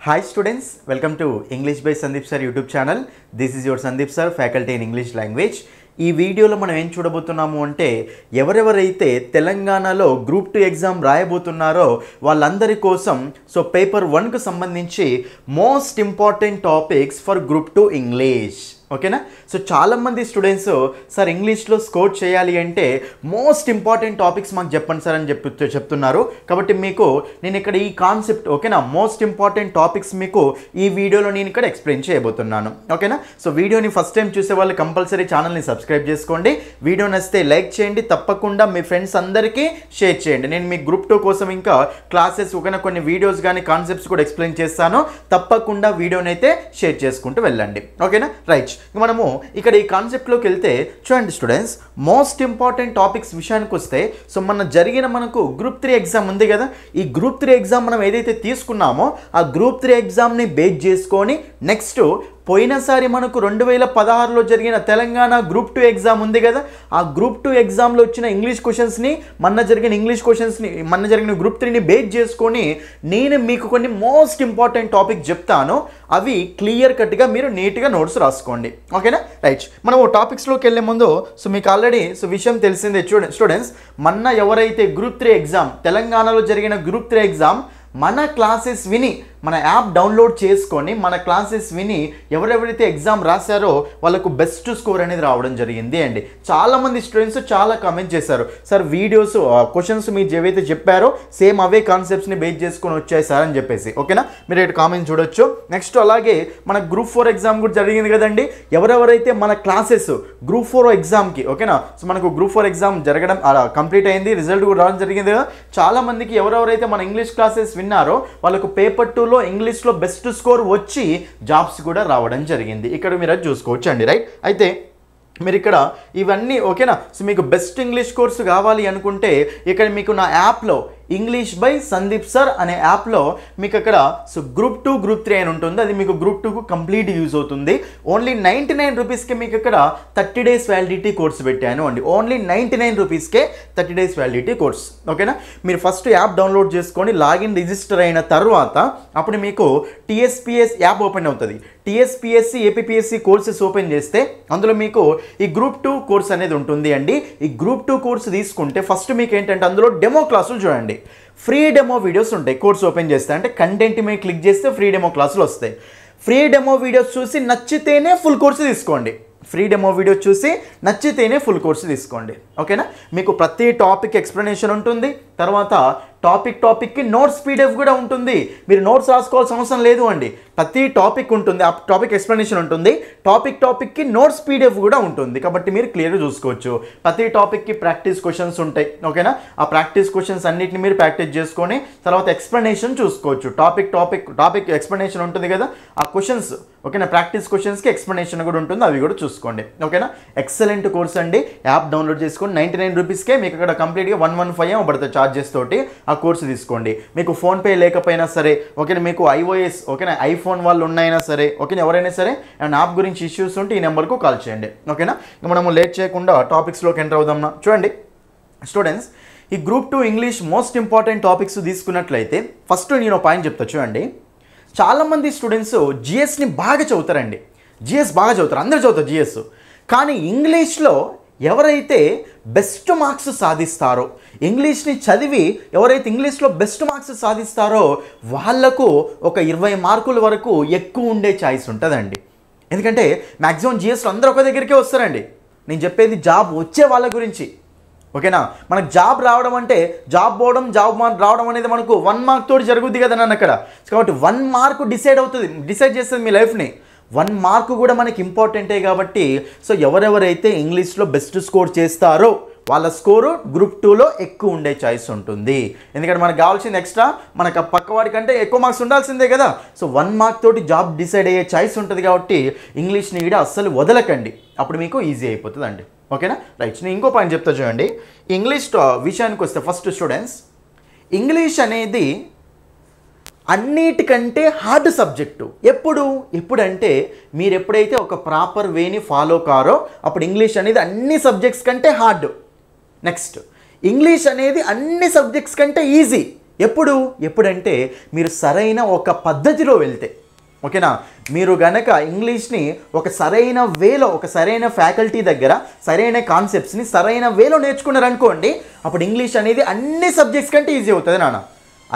Hi students, welcome to English by Sandeep Sir YouTube channel. This is your Sandeep Sir, faculty in English language. ఈ వీడియోలో మనం ఏం చూడబోతున్నాము అంటే ఎవరెవరైతే తెలంగాణలో గ్రూప్ 2 ఎగ్జామ్ రాయబోతున్నారో వాళ్ళందరి కోసం సో పేపర్ 1 కు సంబంధించి most important topics for group 2 English. ఓకేనా? సో చాలామంది స్టూడెంట్స్ సార్ ఇంగ్లీష్లో స్కోర్ చేయాలి అంటే మోస్ట్ ఇంపార్టెంట్ టాపిక్స్ మాకు చెప్పండి సార్ అని చెప్తున్నారు. కాబట్టి మీకు నేను ఇక్కడ ఈ కాన్సెప్ట్ ఓకేనా మోస్ట్ ఇంపార్టెంట్ టాపిక్స్ మీకు ఈ వీడియోలో నేను ఇక్కడ ఎక్స్ప్లెయిన్ చేయబోతున్నాను. ఓకేనా? సో వీడియోని ఫస్ట్ టైం చూసే వాళ్ళు కంపల్సరీ ఛానల్ని సబ్స్క్రైబ్ చేసుకోండి. వీడియో నచ్చితే లైక్ చేయండి, తప్పకుండా మీ ఫ్రెండ్స్ అందరికీ షేర్ చేయండి. నేను మీ గ్రూప్ 2 కోసం ఇంకా క్లాసెస్ ఓకేనా కొన్ని వీడియోస్ కానీ కాన్సెప్ట్స్ కూడా ఎక్స్ప్లెయిన్ చేస్తాను. తప్పకుండా వీడియోని అయితే షేర్ చేసుకుంటూ వెళ్ళండి. ఓకేనా? రైట్, మనము ఇక్కడ ఈ కాన్సెప్ట్లోకి వెళ్తే చూడండి స్టూడెంట్స్, మోస్ట్ ఇంపార్టెంట్ టాపిక్స్ విషయానికి వస్తే సో మనకు గ్రూప్ 3 ఎగ్జామ్ ఉంది కదా. ఈ గ్రూప్ 3 ఎగ్జామ్ మనం ఏదైతే తీసుకున్నామో ఆ గ్రూప్ 3 ఎగ్జామ్ని బేస్ చేసుకొని నెక్స్ట్ పోయినసారి మనకు 2016లో జరిగిన తెలంగాణ గ్రూప్ 2 ఎగ్జామ్ ఉంది కదా. ఆ గ్రూప్ 2 ఎగ్జామ్లో వచ్చిన ఇంగ్లీష్ క్వశ్చన్స్ని మొన్న జరిగిన గ్రూప్ 3ని బేస్ చేసుకొని నేను మీకు కొన్ని మోస్ట్ ఇంపార్టెంట్ టాపిక్ చెప్తాను. అవి క్లియర్ కట్గా మీరు నీట్గా నోట్స్ రాసుకోండి. ఓకేనా? రైట్, మనం టాపిక్స్లోకి వెళ్ళే ముందు సో మీకు ఆల్రెడీ సో విషయం తెలిసిందే స్టూడెంట్స్, మొన్న ఎవరైతే గ్రూప్ 3 ఎగ్జామ్ తెలంగాణలో జరిగిన గ్రూప్ 3 ఎగ్జామ్ మన క్లాసెస్ విని మన యాప్ డౌన్లోడ్ చేసుకొని మన క్లాసెస్ విని ఎవరెవరైతే ఎగ్జామ్ రాశారో వాళ్ళకు బెస్ట్ స్కోర్ అనేది రావడం జరిగింది అండి. చాలామంది స్టూడెంట్స్ చాలా కామెంట్ చేశారు, సార్ వీడియోస్ క్వశ్చన్స్ మీరు ఏవైతే చెప్పారో సేమ్ అవే కాన్సెప్ట్స్ని బేస్ చేసుకొని వచ్చాయి సార్ అని చెప్పేసి. ఓకేనా? మీరు ఇక్కడ కామెంట్ చూడొచ్చు. నెక్స్ట్ అలాగే మన గ్రూప్ 4 ఎగ్జామ్ కూడా జరిగింది కదండి. ఎవరెవరైతే మన క్లాసెస్ గ్రూప్ 4 ఎగ్జామ్కి ఓకేనా సో మనకు గ్రూప్ 4 ఎగ్జామ్ జరగడం కంప్లీట్ అయింది, రిజల్ట్ కూడా రావడం జరిగింది కదా. చాలామందికి ఎవరెవరైతే మన ఇంగ్లీష్ క్లాసెస్ విన్నారో వాళ్ళకు పేపర్ 2 ఇంగ్లీష్లో బెస్ట్ స్కోర్ వచ్చి జాబ్స్ కూడా రావడం జరిగింది. ఇక్కడ మీరు అది చూసుకోవచ్చు అండి. రైట్, అయితే మీరు ఇక్కడ ఇవన్నీ ఓకేనా. సో మీకు బెస్ట్ ఇంగ్లీష్ కోర్సు కావాలి అనుకుంటే ఇక్కడ మీకు నా యాప్లో ఇంగ్లీష్ బై సందీప్ సార్ అనే యాప్లో మీకు అక్కడ సో గ్రూప్ 2 గ్రూప్ 3 అని ఉంటుంది. అది మీకు గ్రూప్ 2కు కంప్లీట్ యూజ్ అవుతుంది. ఓన్లీ 99 రూపీస్కే మీకు ఇక్కడ 30 డేస్ వ్యాలిడిటీ కోర్స్ పెట్టాను అండి. ఓన్లీ 99 రూపీస్కే 30 డేస్ వ్యాలిడిటీ కోర్స్. ఓకేనా? మీరు ఫస్ట్ యాప్ డౌన్లోడ్ చేసుకొని లాగిన్ రిజిస్టర్ అయిన తర్వాత అప్పుడు మీకు టీఎస్పీఎస్ యాప్ ఓపెన్ అవుతుంది. టీఎస్పీఎస్సి ఏపీఎస్సి కోర్సెస్ ఓపెన్ చేస్తే అందులో మీకు ఈ గ్రూప్ 2 కోర్స్ అనేది ఉంటుంది అండి. ఈ గ్రూప్ 2 కోర్స్ తీసుకుంటే ఫస్ట్ మీకు ఏంటంటే అందులో డెమో క్లాసులు చూడండి. ఫ్రీ డెమో వీడియోస్ ఉంటాయి. కోర్స్ ఓపెన్ చేస్తే అంటే కంటెంట్ మీద క్లిక్ చేస్తే ఫ్రీ డెమో క్లాసులు వస్తాయి. ఫ్రీ డెమో వీడియోస్ చూసి నచ్చితేనే ఫుల్ కోర్సు తీసుకోండి. ఫ్రీ డెమో వీడియో చూసి నచ్చితేనే ఫుల్ కోర్సు తీసుకోండి. ఓకేనా? మీకు ప్రతి టాపిక్ ఎక్స్ప్లెనేషన్ ఉంటుంది. తర్వాత టాపిక్కి నోట్స్ పీడిఎఫ్ కూడా ఉంటుంది. మీరు నోట్స్ రాసుకోవాల్సిన అవసరం లేదు అండి. ప్రతి టాపిక్ ఉంటుంది, ఆ టాపిక్ ఎక్స్ప్లెనేషన్ ఉంటుంది, టాపిక్కి నోట్స్ పీడిఎఫ్ కూడా ఉంటుంది. కాబట్టి మీరు క్లియర్గా చూసుకోవచ్చు. ప్రతి టాపిక్కి ప్రాక్టీస్ క్వశ్చన్స్ ఉంటాయి. ఓకేనా? ఆ ప్రాక్టీస్ క్వశ్చన్స్ అన్నిటిని మీరు ప్రాక్టీస్ చేసుకొని తర్వాత ఎక్స్ప్లెనేషన్ చూసుకోవచ్చు. టాపిక్ ఎక్స్ప్లెనేషన్ ఉంటుంది కదా, ఆ క్వశ్చన్స్ ఓకేనా ప్రాక్టీస్ క్వశ్చన్స్కి ఎక్స్ప్లెనేషన్ కూడా ఉంటుంది, అవి కూడా చూసుకోండి. ఓకేనా? ఎక్సలెంట్ కోర్స్ అండి. యాప్ డౌన్లోడ్ చేసుకొని 99 రూపీస్కే మీకు ఇక్కడ కంప్లీట్గా 115 పడుతుంది చార్జెస్ తోటి ఆ కోర్సు తీసుకోండి. మీకు ఫోన్పే లేకపోయినా సరే ఓకేనా, మీకు ఐఓఎస్ ఓకేనా ఐఫోన్ వాళ్ళు ఉన్నాయినా సరే ఓకేనా, ఎవరైనా సరే అండ్ యాప్ గురించి ఇష్యూస్ ఉంటే ఈ నెంబర్కు కాల్ చేయండి. ఓకేనా? ఇంకా మనము లేట్ చేయకుండా టాపిక్స్లోకి ఎంటర్ అవుదాం. చూడండి స్టూడెంట్స్, ఈ group 2 English most important topics తీసుకున్నట్లయితే ఫస్ట్ నేను పాయింట్ చెప్తా చూడండి. చాలామంది స్టూడెంట్స్ జిఎస్ని బాగా చదువుతారండి. జిఎస్ బాగా చదువుతారు, అందరూ చదువుతారు జిఎస్. కానీ ఇంగ్లీష్లో ఎవరైతే బెస్ట్ మార్క్స్ సాధిస్తారో, ఇంగ్లీష్ని చదివి ఎవరైతే ఇంగ్లీష్లో బెస్ట్ మార్క్స్ సాధిస్తారో వాళ్లకు ఒక 20 మార్కుల వరకు ఎక్కువ ఉండే ఛాయిస్ ఉంటుందండి. ఎందుకంటే మ్యాక్సిమం జిఎస్లో అందరూ ఒక దగ్గరికే వస్తారండి. నేను చెప్పేది జాబ్ వచ్చే వాళ్ళ గురించి. ఓకేనా? మనకు జాబ్ రావడం అంటే జాబ్ రావడం అనేది మనకు 1 మార్క్ తోటి జరుగుద్ది కదా నన్ను అక్కడ. కాబట్టి 1 మార్క్ డిసైడ్ చేస్తుంది మీ లైఫ్ని. 1 మార్క్ కూడా మనకి ఇంపార్టెంటే. కాబట్టి సో ఎవరెవరైతే ఇంగ్లీష్లో బెస్ట్ స్కోర్ చేస్తారో వాళ్ళ స్కోరు గ్రూప్ 2లో ఎక్కువ ఉండే ఛాయిస్ ఉంటుంది. ఎందుకంటే మనకు కావాల్సింది ఎక్స్ట్రా, మనకు పక్కవాడి కంటే ఎక్కువ మార్క్స్ ఉండాల్సిందే కదా. సో 1 మార్క్ తోటి జాబ్ డిసైడ్ అయ్యే ఛాయిస్ ఉంటుంది. కాబట్టి ఇంగ్లీష్ని కూడా అస్సలు వదలకండి, అప్పుడు మీకు ఈజీ అయిపోతుంది అండి. ఓకేనా? రైట్, నేను ఇంకో పాయింట్ చెప్తా చూడండి. ఇంగ్లీష్ విషయానికి వస్తే ఫస్ట్ స్టూడెంట్స్, ఇంగ్లీష్ అనేది అన్నిటికంటే హార్డ్ సబ్జెక్టు. ఎప్పుడంటే మీరు ఎప్పుడైతే ఒక ప్రాపర్ వేని ఫాలో కారో అప్పుడు ఇంగ్లీష్ అనేది అన్ని సబ్జెక్ట్స్ కంటే హార్డ్. నెక్స్ట్ ఇంగ్లీష్ అనేది అన్ని సబ్జెక్ట్స్ కంటే ఈజీ. ఎప్పుడంటే మీరు సరైన ఒక పద్ధతిలో వెళ్తే, ఓకేనా. మీరు గనక ఇంగ్లీష్ని ఒక సరైన వేలో, ఒక సరైన ఫ్యాకల్టీ దగ్గర సరైన కాన్సెప్ట్స్ని సరైన వేలో నేర్చుకున్నారనుకోండి, అప్పుడు ఇంగ్లీష్ అనేది అన్ని సబ్జెక్ట్స్ కంటే ఈజీ అవుతుంది నాన్న.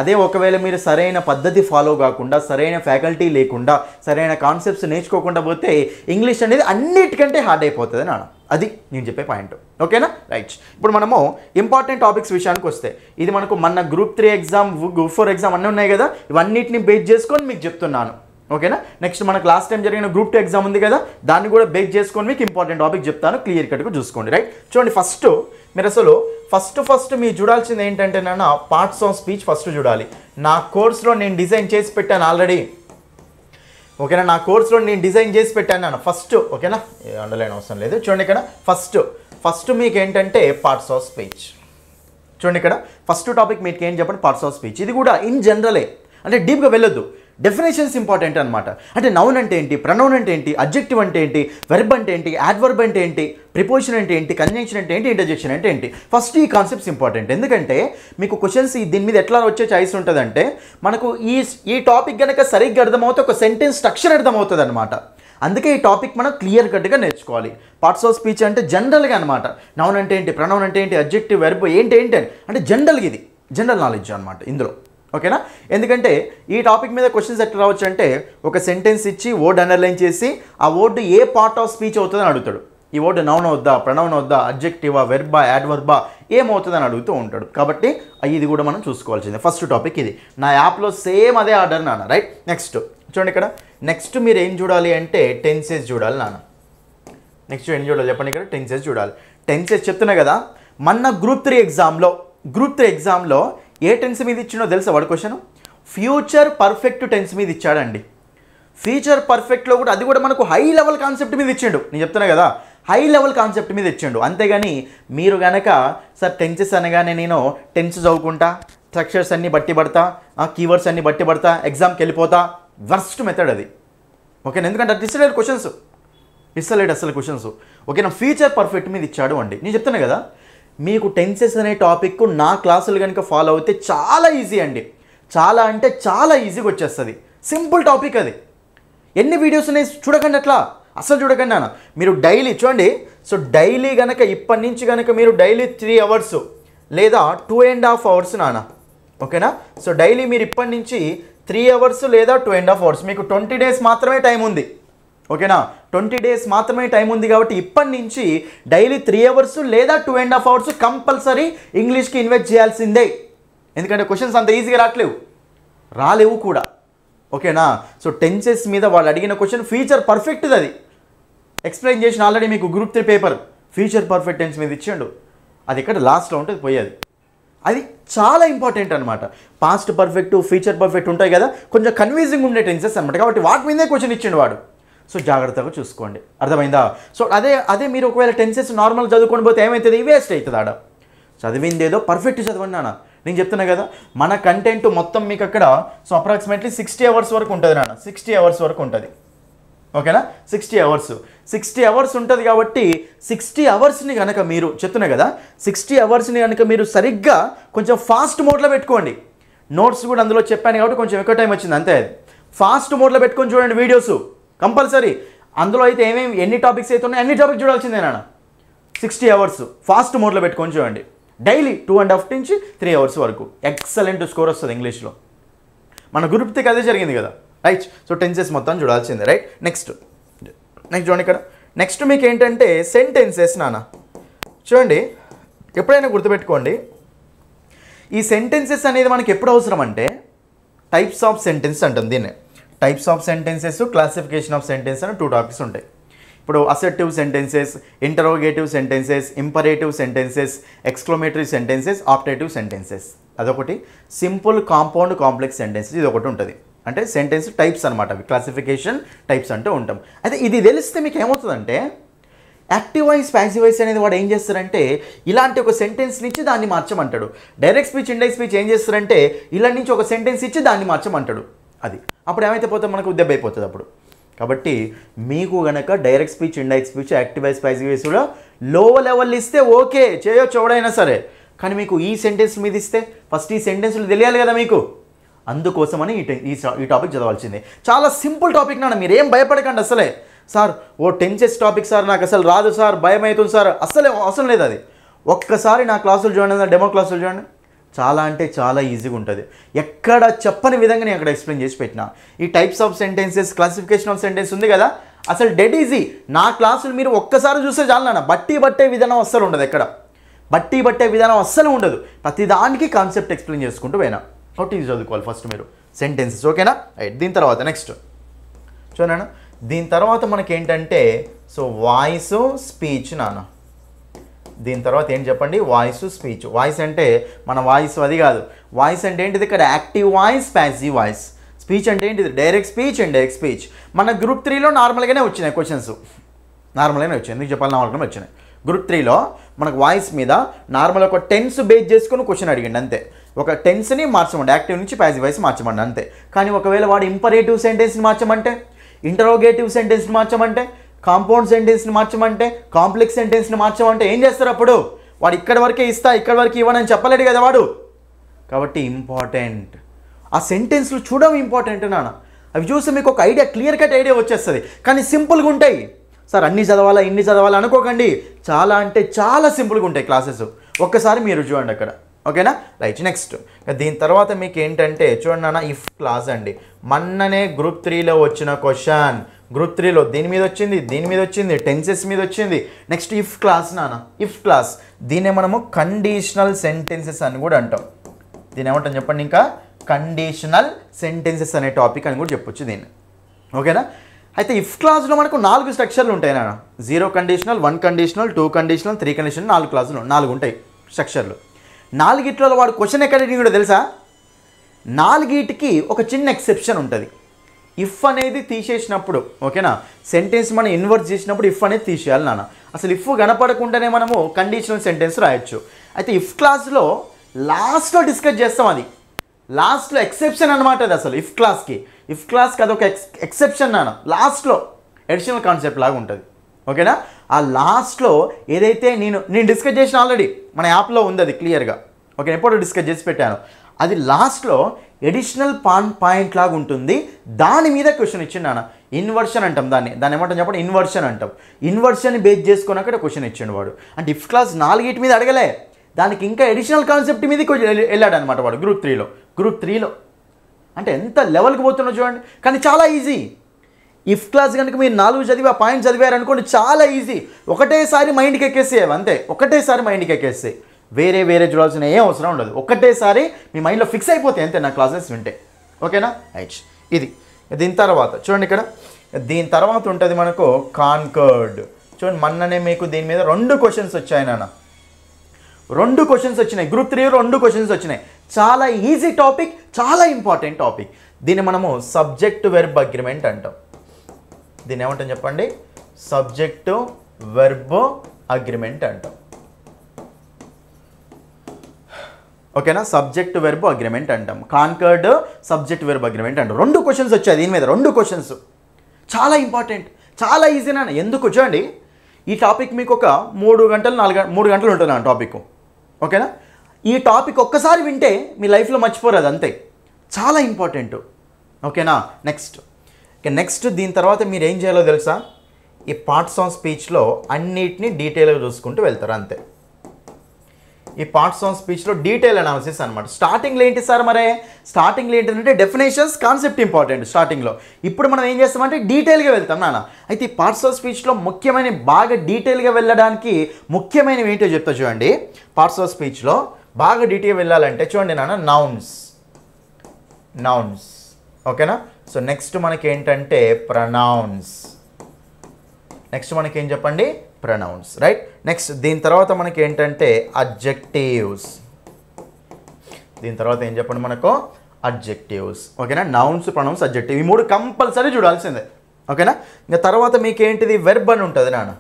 అదే ఒకవేళ మీరు సరైన పద్ధతి ఫాలో కాకుండా, సరైన ఫ్యాకల్టీ లేకుండా, సరైన కాన్సెప్ట్స్ నేర్చుకోకుండా పోతే ఇంగ్లీష్ అనేది అన్నిటికంటే హార్డ్ అయిపోతుంది నాన్న. అది నేను చెప్పే పాయింట్, ఓకేనా. రైట్, ఇప్పుడు మనము ఇంపార్టెంట్ టాపిక్స్ విషయానికి వస్తే, ఇది మనకు మన గ్రూప్ 3 ఎగ్జామ్, గ్రూప్ 4 ఎగ్జామ్ అన్నీ ఉన్నాయి కదా, ఇవన్నిటిని బేస్ చేసుకొని మీకు చెప్తున్నాను, ఓకేనా. నెక్స్ట్ మనకు లాస్ట్ టైం జరిగిన గ్రూప్ 2 ఎగ్జామ్ ఉంది కదా, దాన్ని కూడా బేస్ చేసుకొని మీకు ఇంపార్టెంట్ టాపిక్ చెప్తాను, క్లియర్ కట్గా చూసుకోండి. రైట్, చూడండి. ఫస్ట్ మీరు అసలు ఫస్ట్ మీరు చూడాల్సింది ఏంటంటే నాన్న, పార్ట్స్ ఆఫ్ స్పీచ్ ఫస్ట్ చూడాలి. నా కోర్స్లో నేను డిజైన్ చేసి పెట్టాను ఆల్రెడీ, ఓకేనా. నా కోర్స్లో నేను డిజైన్ చేసి పెట్టాను నాన్న ఫస్ట్, ఓకేనా. అండర్లైన్ అవసరం లేదు. చూడండి ఇక్కడ ఫస్ట్ మీకు ఏంటంటే పార్ట్స్ ఆఫ్ స్పీచ్. చూడండి ఇక్కడ ఫస్ట్ టాపిక్ మీకు ఏం చెప్పండి, పార్ట్స్ ఆఫ్ స్పీచ్. ఇది కూడా ఇన్ జనరలే, అంటే డీప్గా వెళ్ళొద్దు. డెఫినేషన్స్ ఇంపార్టెంట్ అనమాట. అంటే నౌన్ అంటే ఏంటి, ప్రనౌన్ అంటే ఏంటి, అడ్జెక్టివ్ అంటే ఏంటి, వెర్బ్ అంటే ఏంటి, యాడ్వర్బ్ అంటే ఏంటి, ప్రిపోజిషన్ అంటే ఏంటి, కంజంక్షన్ అంటే ఏంటి, ఇంటర్జెక్షన్ అంటే ఏంటి, ఫస్ట్ ఈ కాన్సెప్ట్స్ ఇంపార్టెంట్. ఎందుకంటే మీకు క్వశ్చన్స్ దీని మీద ఎట్లా వచ్చే ఛాయిస్ ఉంటుందంటే, మనకు ఈ టాపిక్ కనుక సరిగ్గా అర్థమవుతే ఒక సెంటెన్స్ స్ట్రక్చర్ అర్థమవుతుంది అనమాట. అందుకే ఈ టాపిక్ మనం క్లియర్ కట్గా నేర్చుకోవాలి. పార్ట్స్ ఆఫ్ స్పీచ్ అంటే జనరల్గా అనమాట. నౌన్ అంటే ఏంటి, ప్రనౌన్ అంటే ఏంటి, అడ్జెక్టివ్, వెర్బ్ ఏంటి అంటే జనరల్గా ఇది జనరల్ నాలెడ్జ్ అనమాట ఇందులో, ఓకేనా. ఎందుకంటే ఈ టాపిక్ మీద క్వశ్చన్స్ ఎట్లా రావచ్చు అంటే, ఒక సెంటెన్స్ ఇచ్చి వర్డ్ అండర్లైన్ చేసి ఆ word A part of speech అవుతుందని అడుగుతాడు. ఈ వర్డ్ నౌన్ అవుద్దా, ప్రనౌన్ అవుద్దా, అడ్జెక్టివా, వెర్బా, యాడ్వర్బా, ఏమవుతుందని అడుగుతూ ఉంటాడు. కాబట్టి ఇది కూడా మనం చూసుకోవాల్సిందే. ఫస్ట్ టాపిక్ ఇది. నా యాప్లో సేమ్ అదే ఆర్డర్ నాన్న. రైట్, నెక్స్ట్ చూడండి ఇక్కడ. నెక్స్ట్ మీరు ఏం చూడాలి అంటే టెన్సెస్ చూడాలి నాన్న. నెక్స్ట్ ఏం చూడాలి చెప్పండి, ఇక్కడ టెన్సెస్ చూడాలి. టెన్సెస్ చెప్తున్నా కదా, మన గ్రూప్ 3 ఎగ్జామ్లో ఏ టెన్స్ మీద ఇచ్చిండో తెలుసా వాడు క్వశ్చన్? ఫ్యూచర్ పర్ఫెక్ట్ టెన్స్ మీద ఇచ్చాడండి. ఫ్యూచర్ పర్ఫెక్ట్లో కూడా అది కూడా మనకు హై లెవెల్ కాన్సెప్ట్ మీద ఇచ్చిండు. నేను చెప్తున్నా కదా, హై లెవెల్ కాన్సెప్ట్ మీద ఇచ్చిండు. అంతేగాని మీరు కనుక సార్ టెన్సెస్ అనగానే నేను టెన్స్ చదువుకుంటా, స్ట్రక్చర్స్ అన్ని బట్టి పడతా, కీవర్డ్స్ అన్ని బట్టి పడతా, ఎగ్జామ్కి వెళ్ళిపోతా, వర్స్ట్ మెథడ్ అది, ఓకేనా. ఎందుకంటే అది ఇస్తలేడు అసలు క్వశ్చన్స్, ఓకేనా. ఫ్యూచర్ పర్ఫెక్ట్ మీద ఇచ్చాడు అండి. నేను చెప్తున్నా కదా, మీకు టెన్సెస్ అనే టాపిక్ నా క్లాసులు కనుక ఫాలో అయితే చాలా ఈజీ అండి. చాలా అంటే చాలా ఈజీగా వచ్చేస్తుంది. సింపుల్ టాపిక్ అది. ఎన్ని వీడియోస్ ఉన్నాయి చూడకండి, అట్లా అసలు చూడకండి నాన్న. మీరు డైలీ చూడండి. సో డైలీ కనుక ఇప్పటి నుంచి కనుక మీరు డైలీ 3 అవర్స్ లేదా 2.5 అవర్స్ నాన్న, ఓకేనా. సో డైలీ మీరు ఇప్పటి నుంచి 3 అవర్స్ లేదా 2.5 అవర్స్, మీకు 20 డేస్ మాత్రమే టైం ఉంది, ఓకేనా. 20 డేస్ మాత్రమే టైం ఉంది కాబట్టి ఇప్పటి నుంచి డైలీ 3 అవర్స్ లేదా 2.5 అవర్స్ కంపల్సరీ ఇంగ్లీష్కి ఇన్వెస్ట్ చేయాల్సిందే. ఎందుకంటే క్వశ్చన్స్ అంత ఈజీగా రాలేవు కూడా, ఓకేనా. సో టెన్సెస్ మీద వాళ్ళు అడిగిన క్వశ్చన్ ఫ్యూచర్ పర్ఫెక్ట్ది, అది ఎక్స్ప్లెయిన్ చేసిన ఆల్రెడీ మీకు గ్రూప్ 3 పేపర్. ఫ్యూచర్ పర్ఫెక్ట్ టెన్స్ మీద ఇచ్చిండు, అది ఇక్కడ లాస్ట్లో ఉంటుంది పోయేది. అది చాలా ఇంపార్టెంట్ అనమాట. పాస్ట్ పర్ఫెక్ట్, ఫ్యూచర్ పర్ఫెక్ట్ ఉంటాయి కదా, కొంచెం కన్ఫ్యూజింగ్ ఉండే టెన్సెస్ అనమాట. కాబట్టి వాటి మీదే క్వశ్చన్ ఇచ్చిండు వాడు. సో జాగ్రత్తగా చూసుకోండి, అర్థమైందా. సో అదే మీరు ఒకవేళ టెన్సెస్ నార్మల్ చదువుకొని పోతే ఏమవుతుంది, వేస్ట్ అవుతుంది. ఆడ చదివిందేదో పర్ఫెక్ట్ చదవండి నాన్న. నేను చెప్తున్నా కదా, మన కంటెంట్ మొత్తం మీకు అక్కడ సో అప్రాక్సిమేట్లీ 60 అవర్స్ వరకు ఉంటుంది నాన్న. 60 అవర్స్ వరకు ఉంటుంది, ఓకేనా. 60 అవర్స్ ఉంటుంది కాబట్టి 60 అవర్స్ని కనుక మీరు చెప్తున్నా కదా, 60 అవర్స్ని కనుక మీరు సరిగ్గా కొంచెం ఫాస్ట్ మోడ్లో పెట్టుకోండి. నోట్స్ కూడా అందులో చెప్పాను కాబట్టి కొంచెం ఎక్కువ టైం వచ్చింది అంతే. అది ఫాస్ట్ మోడ్లో పెట్టుకొని చూడండి వీడియోస్ కంపల్సరీ. అందులో అయితే ఎన్ని టాపిక్స్ అయితే ఉన్నాయో అన్ని టాపిక్స్ చూడాల్సిందే నాన్న. 60 అవర్స్ ఫాస్ట్ మోడ్లో పెట్టుకొని చూడండి. డైలీ 2.5 నుంచి 3 అవర్స్ వరకు ఎక్సలెంట్ స్కోర్ వస్తుంది ఇంగ్లీష్లో. మన గ్రూప్ 3 అదే జరిగింది కదా. రైట్, సో టెన్సెస్ మొత్తం చూడాల్సిందే. రైట్, నెక్స్ట్ చూడండి ఇక్కడ. నెక్స్ట్ మీకు ఏంటంటే సెంటెన్సెస్ నాన్న. చూడండి, ఎప్పుడైనా గుర్తుపెట్టుకోండి, ఈ సెంటెన్సెస్ అనేది మనకి ఎప్పుడు అవసరం అంటే టైప్స్ ఆఫ్ సెంటెన్స్ అంటుంది దీన్ని. Types of sentences, classification of sentence అని 2 టాపిక్స్ ఉంటాయి. ఇప్పుడు assertive sentences, interrogative sentences, imperative sentences, exclamatory sentences, optative sentences. అదొకటి. సింపుల్, కాంపౌండ్, కాంప్లెక్స్ సెంటెన్సెస్ ఇది ఒకటి ఉంటుంది. అంటే సెంటెన్స్ టైప్స్ అనమాట. అవి క్లాసిఫికేషన్ టైప్స్ అంటూ ఉంటాం. అయితే ఇది తెలిస్తే మీకు ఏమవుతుందంటే యాక్టివ్ వాయిస్, ప్యాసివ్ వాయిస్ అనేది వాడు ఏం చేస్తారంటే ఇలాంటి ఒక సెంటెన్స్ నుంచి దాన్ని మార్చమంటాడు. డైరెక్ట్ స్పీచ్, ఇండైరెక్ట్ స్పీచ్ ఏం చేస్తారంటే ఇలా నుంచి ఒక సెంటెన్స్ ఇచ్చి దాన్ని మార్చమంటాడు. అది అప్పుడు ఏమైతే పోతే మనకు దెబ్బ అయిపోతుంది అప్పుడు. కాబట్టి మీకు గనక direct speech, indirect speech, active voice, passive voice కూడా లో లెవెల్ ఇస్తే ఓకే చేయొచ్చు ఎవడైనా సరే. కానీ మీకు ఈ సెంటెన్స్ మీద ఇస్తే ఫస్ట్ ఈ సెంటెన్స్లు తెలియాలి కదా మీకు, అందుకోసమని ఈ టాపిక్ చదవాల్సిందే. చాలా సింపుల్ టాపిక్ నాన్న, మీరు ఏం భయపడకండి అసలే. సార్ టెన్సెస్ టాపిక్ సార్ నాకు అసలు రాదు సార్, భయం అవుతుంది సార్, అసలే అవసరం లేదు. అది ఒక్కసారి నా క్లాసులు చూడండి, డెమో క్లాసులు చూడండి, చాలా అంటే చాలా ఈజీగా ఉంటుంది. ఎక్కడ చెప్పని విధంగా నేను అక్కడ ఎక్స్ప్లెయిన్ చేసి పెట్టిన. ఈ types of sentences, classification of sentence ఉంది కదా, అసలు డెడ్ ఈజీ. నా క్లాసులు మీరు ఒక్కసారి చూస్తే చాలు నాన్న, బట్టే విధానం అస్సలు ఉండదు, ఎక్కడ బట్టే విధానం అస్సలు ఉండదు. ప్రతిదానికి కాన్సెప్ట్ ఎక్స్ప్లెయిన్ చేసుకుంటూ పోయినా. కాబట్టి ఇది చదువుకోవాలి ఫస్ట్ మీరు సెంటెన్సెస్, ఓకేనా? రైట్. దీని తర్వాత నెక్స్ట్ చూడండి, దీని తర్వాత మనకి ఏంటంటే వాయిస్ స్పీచ్ నాన్న. దీని తర్వాత ఏం చెప్పండి, వాయిస్ స్పీచ్. వాయిస్ అంటే మన వాయిస్ అది కాదు. వాయిస్ అంటే ఏంటిది, ఇక్కడ active voice, passive voice. Speech అంటే ఏంటిది, direct speech and direct speech. మన గ్రూప్ 3లో నార్మల్గానే వచ్చినాయి క్వశ్చన్స్, నార్మల్గానే వచ్చాయి. ఎందుకు చెప్పాలి, నార్మల్గానే వచ్చినాయి. గ్రూప్ 3లో మనకు వాయిస్ మీద నార్మల్ ఒక టెన్స్ బేస్ చేసుకుని క్వశ్చన్ అడిగిండి అంతే. ఒక టెన్స్ని మార్చమండి, యాక్టివ్ నుంచి ప్యాసివ్ వాయిస్ మార్చమండి అంతే. కానీ ఒకవేళ వాడు ఇంపరేటివ్ సెంటెన్స్ని మార్చమంటే, ఇంటరోగేటివ్ సెంటెన్స్ని మార్చమంటే, కాంపౌండ్ సెంటెన్స్ని మార్చమంటే, కాంప్లెక్స్ సెంటెన్స్ని మార్చమంటే ఏం చేస్తారు అప్పుడు? వాడు ఇక్కడ వరకే ఇస్తా, ఇక్కడ వరకు ఇవ్వనని చెప్పలేడు కదా వాడు. కాబట్టి ఇంపార్టెంట్ ఆ సెంటెన్స్లు చూడడం ఇంపార్టెంట్ నాన్న. అవి చూస్తే మీకు ఒక ఐడియా, క్లియర్ కట్ ఐడియా వచ్చేస్తుంది. కానీ సింపుల్గా ఉంటాయి సార్, అన్ని చదవాలా ఇన్ని చదవాలా అనుకోకండి, చాలా అంటే చాలా సింపుల్గా ఉంటాయి క్లాసెస్. ఒక్కసారి మీరు చూడండి అక్కడ, ఓకేనా? రైట్. నెక్స్ట్ దీని తర్వాత మీకు ఏంటంటే చూడండి నాన్న, ఇఫ్ క్లాస్ అండి. మొన్ననే గ్రూప్ 3లో వచ్చిన క్వశ్చన్, గ్రూప్ 3లో దీని మీద వచ్చింది, దీని మీద వచ్చింది, టెన్సెస్ మీద వచ్చింది. నెక్స్ట్ ఇఫ్ క్లాస్ నాన్న, ఇఫ్ క్లాస్. దీన్నే మనము కండిషనల్ సెంటెన్సెస్ అని కూడా అంటాం. దీని ఏమంటాం చెప్పండి, ఇంకా కండిషనల్ సెంటెన్సెస్ అనే టాపిక్ అని కూడా చెప్పొచ్చు దీన్ని, ఓకేనా? అయితే ఇఫ్ క్లాస్లో మనకు 4 స్ట్రక్చర్లు ఉంటాయి నాన్న. 0 కండిషనల్, 1 కండిషనల్, 2 కండిషనల్, 3 కండిషనల్, 4 క్లాసులు, 4 ఉంటాయి స్ట్రక్చర్లు. 4 వాడు క్వశ్చన్ ఎక్కడ కూడా తెలుసా? 4 ఒక చిన్న ఎక్సెప్షన్ ఉంటుంది. ఇఫ్ అనేది తీసేసినప్పుడు, ఓకేనా, సెంటెన్స్ మనం ఇన్వర్ట్ చేసినప్పుడు ఇఫ్ అనేది తీసేయాలి నాన్న. అసలు ఇఫ్ కనపడకుండానే మనము కండిషనల్ సెంటెన్స్ రాయొచ్చు. అయితే ఇఫ్ క్లాస్లో లాస్ట్లో డిస్కస్ చేస్తాం, అది లాస్ట్లో ఎక్సెప్షన్ అనమాట. అది అసలు ఇఫ్ క్లాస్కి అదొక ఎక్సెప్షన్ నాన్న, లాస్ట్లో అడిషనల్ కాన్సెప్ట్ లాగా ఉంటుంది, ఓకేనా? ఆ లాస్ట్లో ఏదైతే నేను డిస్కస్ చేసిన ఆల్రెడీ మన యాప్లో ఉంది, అది క్లియర్గా, ఓకే, ఎప్పుడు డిస్కస్ చేసి పెట్టాను. అది లాస్ట్లో ఎడిషనల్ పాయింట్ లాగా ఉంటుంది. దాని మీద క్వశ్చన్ ఇచ్చిండు నాన్న. ఇన్వర్షన్ అంటాం దాన్ని ఏమంటాం చెప్పండి, ఇన్వర్షన్ అంటాం. ఇన్వర్షన్ బేస్ చేసుకుని అక్కడ క్వశ్చన్ ఇచ్చిండు వాడు. అంటే ఇఫ్ క్లాస్ 4 మీద అడగలే, దానికి ఇంకా ఎడిషనల్ కాన్సెప్ట్ మీద వెళ్ళాడు అనమాట వాడు గ్రూప్ 3లో. అంటే ఎంత లెవెల్కి పోతున్నా చూడండి. కానీ చాలా ఈజీ. ఇఫ్ క్లాస్ కనుక మీరు 4 చదివి ఆ పాయింట్ చదివారు అనుకోండి, చాలా ఈజీ. ఒకటేసారి మైండ్కి ఎక్కేస్తాయి అంతే, ఒకటేసారి మైండ్కి ఎక్కేస్తాయి. వేరే చూడాల్సిన ఏం అవసరం ఉండదు. ఒకటేసారి మీ మైండ్లో ఫిక్స్ అయిపోతాయి అంతే నా క్లాసెస్ వింటే, ఓకేనా? రైట్. ఇది దీని తర్వాత చూడండి, ఇక్కడ దీని తర్వాత ఉంటుంది మనకు కాన్కర్డ్. చూడండి, మొన్ననే మీకు దీని మీద 2 క్వశ్చన్స్ వచ్చాయి నాన్న. 2 క్వశ్చన్స్ వచ్చినాయి గ్రూప్ 3, 2 క్వశ్చన్స్ వచ్చినాయి. చాలా ఈజీ టాపిక్, చాలా ఇంపార్టెంట్ టాపిక్. దీన్ని మనము సబ్జెక్ట్ వెర్బ్ అగ్రిమెంట్ అంటాం. దీన్ని ఏమంటాం చెప్పండి, సబ్జెక్ట్ వెర్బ్ అగ్రిమెంట్ అంటాం, ఓకేనా? సబ్జెక్ట్ వెర్బ్ అగ్రిమెంట్ అంటాం. కాన్కర్డ్ సబ్జెక్ట్ వెర్బ్ అగ్రిమెంట్ అంటాం. 2 క్వశ్చన్స్ వచ్చాయి దీని మీద, 2 క్వశ్చన్స్. చాలా ఇంపార్టెంట్, చాలా ఈజీ నాన్న. ఎందుకు చూడండి, ఈ టాపిక్ మీకు ఒక 3 గంటలు 3 గంటలు ఉంటుంది ఆ టాపిక్, ఓకేనా? ఈ టాపిక్ ఒక్కసారి వింటే మీ లైఫ్లో మర్చిపోరు, అది అంతే, చాలా ఇంపార్టెంట్, ఓకేనా? నెక్స్ట్ దీని తర్వాత మీరు ఏం చేయాలో తెలుసా? ఈ పార్ట్స్ ఆఫ్ స్పీచ్లో అన్నిటినీ డీటెయిల్గా చూసుకుంటూ వెళ్తారు అంతే. ఈ పార్ట్స్ ఆఫ్ స్పీచ్లో డీటెయిల్ అనాలిసిస్ అనమాట. స్టార్టింగ్లో ఏంటి సార్, స్టార్టింగ్లో ఏంటంటే డెఫినేషన్స్, కాన్సెప్ట్ ఇంపార్టెంట్ స్టార్టింగ్లో. ఇప్పుడు మనం ఏం చేస్తామంటే డీటెయిల్గా వెళ్తాం నాన్న. అయితే ఈ పార్ట్స్ ఆఫ్ స్పీచ్లో ముఖ్యమైన, బాగా డీటెయిల్గా వెళ్ళడానికి ముఖ్యమైనవి ఏంటో చెప్తా చూడండి. పార్ట్స్ ఆఫ్ స్పీచ్లో బాగా డీటెయిల్గా వెళ్ళాలంటే చూడండి నాన్న, నౌన్స్, ఓకేనా? సో నెక్స్ట్ మనకి ఏంటంటే ప్రొనౌన్స్. నెక్స్ట్ మనకి ఏం చెప్పండి, ప్రొనౌన్స్, రైట్? నెక్స్ట్ దీని తర్వాత మనకి ఏంటంటే అడ్జెక్టివ్స్. దీని తర్వాత ఏం చెప్పండి మనకు, అడ్జెక్టివ్స్, ఓకేనా? నౌన్స్, ప్రొనౌన్స్, అడ్జెక్టివ్, ఈ 3 కంపల్సరీ చూడాల్సిందే, ఓకేనా? ఇంకా తర్వాత మీకు ఏంటిది, వెర్బ్ అని ఉంటుంది నాన్న.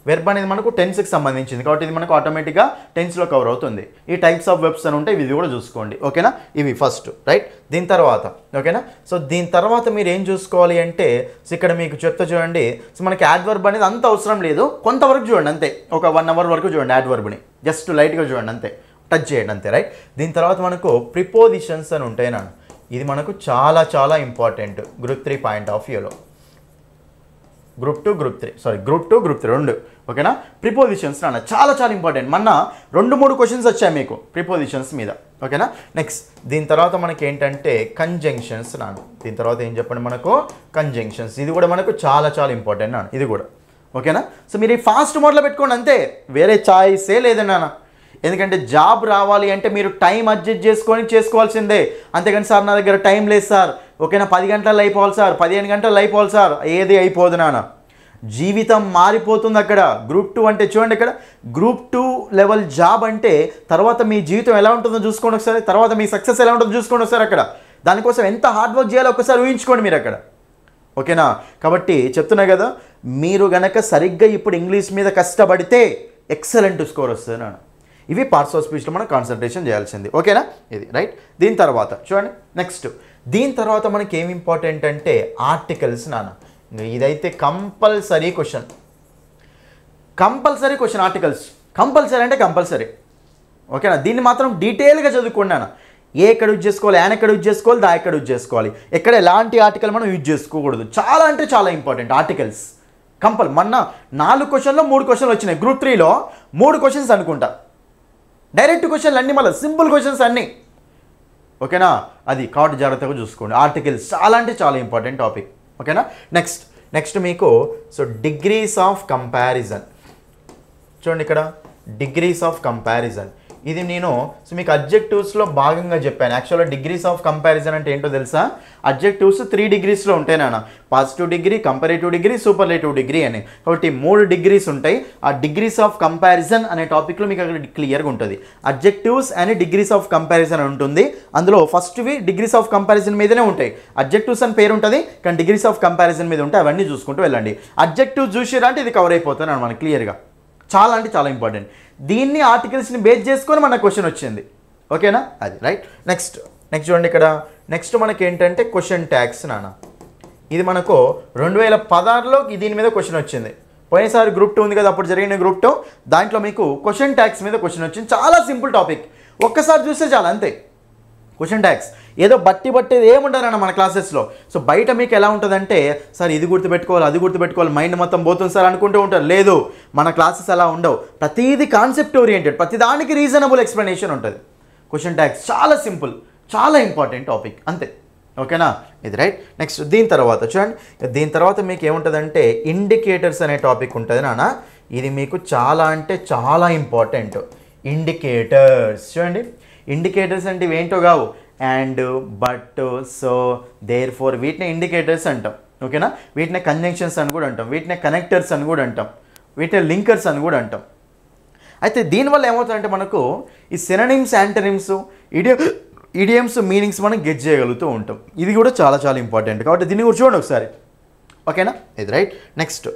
వెర్బ్ అనేది మనకు టెన్స్కి సంబంధించింది కాబట్టి ఇది మనకు ఆటోమేటిక్గా టెన్స్లో కవర్ అవుతుంది. ఈ టైప్స్ ఆఫ్ వెర్బ్స్ అని ఉంటాయి, ఇది కూడా చూసుకోండి, ఓకేనా? ఇవి ఫస్ట్, రైట్? దీని తర్వాత, ఓకేనా? సో దీని తర్వాత మీరు ఏం చూసుకోవాలి అంటే, ఇక్కడ మీకు చెప్తా చూడండి. సో మనకి యాడ్వర్బ్ అనేది అంత అవసరం లేదు, కొంతవరకు చూడండి అంతే. ఒక 1 అవర్ వరకు చూడండి యాడ్వర్బ్ని, జస్ట్ లైట్గా చూడండి అంతే. టచ్ చేయండి అంతే రైట్. దీని తర్వాత మనకు ప్రిపోజిషన్స్ అని ఉంటాయి నాన్న. ఇది మనకు చాలా చాలా ఇంపార్టెంట్ గ్రూప్ 3 పాయింట్ ఆఫ్ వ్యూలో. గ్రూప్ 2 గ్రూప్ 3 రెండు ఓకేనా. ప్రిపోజిషన్స్ నాన్న చాలా చాలా ఇంపార్టెంట్. మొన్న 2-3 క్వశ్చన్స్ వచ్చాయి మీకు ప్రిపోజిషన్స్ మీద ఓకేనా. నెక్స్ట్ దీని తర్వాత మనకి ఏంటంటే కంజంక్షన్స్ నాన్న. దీని తర్వాత ఏం చెప్పండి మనకు కంజంక్షన్స్. ఇది కూడా మనకు చాలా చాలా ఇంపార్టెంట్ నాన్న ఇది కూడా ఓకేనా. సో మీరు ఈ ఫాస్ట్ మోడ్లో పెట్టుకోండి అంతే, వేరే చాయిసే లేదండి నాన్న. ఎందుకంటే జాబ్ రావాలి అంటే మీరు టైం అడ్జస్ట్ చేసుకోవాల్సిందే. అంతేకాని సార్ నా దగ్గర టైం లేదు సార్ ఓకేనా 10 గంటల్లో అయిపోవాలి సార్ 15 గంటల్లో అయిపోవాలి సార్ ఏది అయిపోదు నాన్న. జీవితం మారిపోతుంది అక్కడ. గ్రూప్ 2 అంటే చూడండి ఇక్కడ గ్రూప్ 2 లెవెల్ జాబ్ అంటే తర్వాత మీ జీవితం ఎలా ఉంటుందో చూసుకోండి ఒకసారి, తర్వాత మీ సక్సెస్ ఎలా ఉంటుందో చూసుకోండి ఒకసారి. అక్కడ దానికోసం ఎంత హార్డ్ వర్క్ చేయాలో ఒకసారి ఊహించుకోండి మీరు అక్కడ ఓకేనా. కాబట్టి చెప్తున్నా కదా, మీరు గనక సరిగ్గా ఇప్పుడు ఇంగ్లీష్ మీద కష్టపడితే ఎక్సలెంట్ స్కోర్ వస్తుంది నాన్న. ఇవి పార్ట్స్ ఆఫ్ స్పీచ్లో మనం కాన్సన్ట్రేషన్ చేయాల్సింది ఓకేనా. ఇది రైట్. దీని తర్వాత చూడండి నెక్స్ట్ దీని తర్వాత మనకి ఏం ఇంపార్టెంట్ అంటే ఆర్టికల్స్ నాన్న. ఇదైతే కంపల్సరీ క్వశ్చన్ ఆర్టికల్స్ కంపల్సరీ అంటే కంపల్సరీ ఓకేనా. దీన్ని మాత్రం డీటెయిల్గా చదువుకోండి నాన్న. ఏ ఎక్కడ యూజ్ చేసుకోవాలి, యాన్ ఎక్కడ యూజ్ చేసుకోవాలి, దా ఎక్కడ యూజ్ చేసుకోవాలి, ఎక్కడ ఎలాంటి ఆర్టికల్ మనం యూజ్ చేసుకోకూడదు. చాలా అంటే చాలా ఇంపార్టెంట్ ఆర్టికల్స్ మొన్న 4 క్వశ్చన్లో 3 క్వశ్చన్లు వచ్చినాయి. గ్రూప్ 3లో 3 క్వశ్చన్స్ అనుకుంటా, డైరెక్ట్ క్వశ్చన్లు అన్నీ, మళ్ళీ సింపుల్ క్వశ్చన్స్ అన్నీ ఓకేనా. అది కాబట్టి జాగ్రత్తగా చూసుకోండి. ఆర్టికల్స్ చాలా అంటే చాలా ఇంపార్టెంట్ టాపిక్ ఓకేనా. నెక్స్ట్ మీకు సో డిగ్రీస్ ఆఫ్ కంపారిజన్ చూడండి ఇక్కడ డిగ్రీస్ ఆఫ్ కంపారిజన్. ఇది నేను సో మీకు అడ్జెక్టివ్స్లో భాగంగా చెప్పాను. యాక్చువల్గా డిగ్రీస్ ఆఫ్ కంపారిజన్ అంటే ఏంటో తెలుసా? అడ్జెక్టివ్స్ 3 డిగ్రీస్లో ఉంటాయి నాన్న. Positive degree, comparative degree, superlative degree అని. కాబట్టి 3 డిగ్రీస్ ఉంటాయి. ఆ డిగ్రీస్ ఆఫ్ కంపారిజన్ అనే టాపిక్లో మీకు అక్కడ క్లియర్గా ఉంటుంది. Adjectives and degrees of comparison అని ఉంటుంది. అందులో ఫస్ట్వి డిగ్రీస్ ఆఫ్ కంపారిజన్ మీదనే ఉంటాయి. అడ్జెక్టివ్స్ అని పేరు ఉంటుంది కానీ డిగ్రీస్ ఆఫ్ కంపారిజన్ మీద ఉంటాయి. అవన్నీ చూసుకుంటూ వెళ్ళండి. అడ్జెక్టివ్స్ చూసిరా అంటే ఇది కవర్ అయిపోతుంది మనకి క్లియర్గా. చాలా అంటే చాలా ఇంపార్టెంట్. దీన్ని ఆర్టికల్స్ని బేస్ చేసుకొని మన క్వశ్చన్ వచ్చింది ఓకేనా. అది రైట్. నెక్స్ట్ చూడండి ఇక్కడ నెక్స్ట్ మనకి ఏంటంటే క్వశ్చన్ ట్యాగ్స్ నాన్న. ఇది మనకు 2016లో దీని మీద క్వశ్చన్ వచ్చింది. పోయినసారి గ్రూప్ 2 ఉంది కదా, అప్పుడు జరిగిన గ్రూప్ 2 దాంట్లో మీకు క్వశ్చన్ ట్యాగ్స్ మీద క్వశ్చన్ వచ్చింది. చాలా సింపుల్ టాపిక్, ఒక్కసారి చూస్తే చాలా అంతే. క్వశ్చన్ ట్యాగ్స్ ఏదో బట్టేది ఏముంటారన్న మన క్లాసెస్లో. సో బయట మీకు ఎలా ఉంటుందంటే సార్ ఇది గుర్తుపెట్టుకోవాలి అది గుర్తుపెట్టుకోవాలి మైండ్ మొత్తం పోతుంది సార్ అనుకుంటూ ఉంటారు. లేదు, మన క్లాసెస్ అలా ఉండవు. ప్రతిదీ కాన్సెప్ట్ ఓరియంటెడ్, ప్రతిదానికి రీజనబుల్ ఎక్స్ప్లెనేషన్ ఉంటుంది. క్వశ్చన్ ట్యాగ్స్ చాలా సింపుల్, చాలా ఇంపార్టెంట్ టాపిక్ అంతే ఓకేనా. ఇది రైట్. నెక్స్ట్ దీని తర్వాత చూడండి, దీని తర్వాత మీకు ఏముంటుందంటే ఇండికేటర్స్ అనే టాపిక్ ఉంటుంది నాన్న. ఇది మీకు చాలా అంటే చాలా ఇంపార్టెంట్. ఇండికేటర్స్ చూడండి, ఇండికేటర్స్ అంటే ఇవేంటో కావు. And, but, so, therefore వీటిని ఇండికేటర్స్ అంటాం ఓకేనా. వీటిని కంజంక్షన్స్ అని కూడా అంటాం, వీటిని కనెక్టర్స్ అని కూడా అంటాం, వీటిని లింకర్స్ అని కూడా అంటాం. అయితే దీనివల్ల ఏమవుతుందంటే మనకు ఈ సినోనిమ్స్, యాంటనిమ్స్, ఇడియమ్స్ మీనింగ్స్ మనం గెట్ చేయగలుగుతూ ఉంటాం. ఇది కూడా చాలా చాలా ఇంపార్టెంట్. కాబట్టి దీన్ని కూడా చూడండి ఒకసారి ఓకేనా. ఇది రైట్. నెక్స్ట్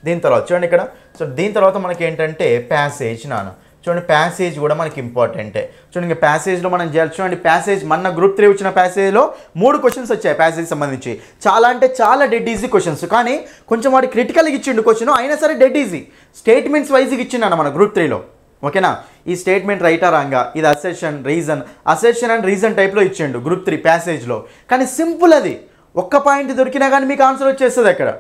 దీని తర్వాత చూడండి ఇక్కడ. సో దీని తర్వాత మనకి ఏంటంటే ప్యాసేజ్ నాన్న. చూడండి ప్యాసేజ్ కూడా మనకి ఇంపార్టెంటే. చూడండి ప్యాసేజ్లో మనం చేయాలి. చూడండి ప్యాసేజ్ మన గ్రూప్ 3 వచ్చిన ప్యాసేజ్లో 3 క్వశ్చన్స్ వచ్చాయి ప్యాసేజ్ సంబంధించి. చాలా అంటే చాలా డెడ్ ఈజీ క్వశ్చన్స్, కానీ కొంచెం వాడు క్రిటికల్గా ఇచ్చిండు క్వశ్చన్, అయినా సరే డెడ్ ఈజీ. స్టేట్మెంట్స్ వైజ్గా ఇచ్చిండు మన గ్రూప్ 3లో ఓకేనా. ఈ స్టేట్మెంట్ రైటా రాంగా, ఇది అసెర్షన్ అండ్ రీజన్ టైప్లో ఇచ్చిండు గ్రూప్ 3 ప్యాసేజ్లో. కానీ సింపుల్, అది ఒక్క పాయింట్ దొరికినా కానీ మీకు ఆన్సర్ వచ్చేస్తుంది అక్కడ.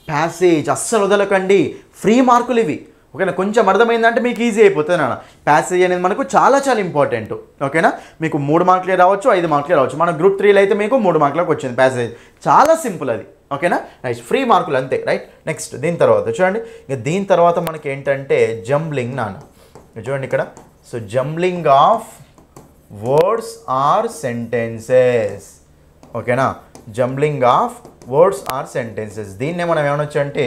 ప్యాసేజ్ అస్సలు వదలకండి, ఫ్రీ మార్కులు ఇవి ఓకేనా. కొంచెం అర్థమైందంటే మీకు ఈజీ అయిపోతుంది నాన్న. ప్యాసేజ్ అనేది మనకు చాలా చాలా ఇంపార్టెంట్ ఓకేనా. మీకు 3 మార్కులే రావచ్చు, 5 మార్కులే రావచ్చు. మన గ్రూప్ 3లో అయితే మీకు 3 మార్కులకు వచ్చింది ప్యాసేజ్. చాలా సింపుల్ అది ఓకేనా. రైట్, ఫ్రీ మార్కులు అంతే రైట్. నెక్స్ట్ దీని తర్వాత చూడండి, ఇక దీని తర్వాత మనకి ఏంటంటే జంబ్లింగ్ నాన్న. చూడండి ఇక్కడ. So jumbling of words or sentences ఓకేనా. Jumbling of words or sentences, దీన్నే మనం ఏమనొచ్చు అంటే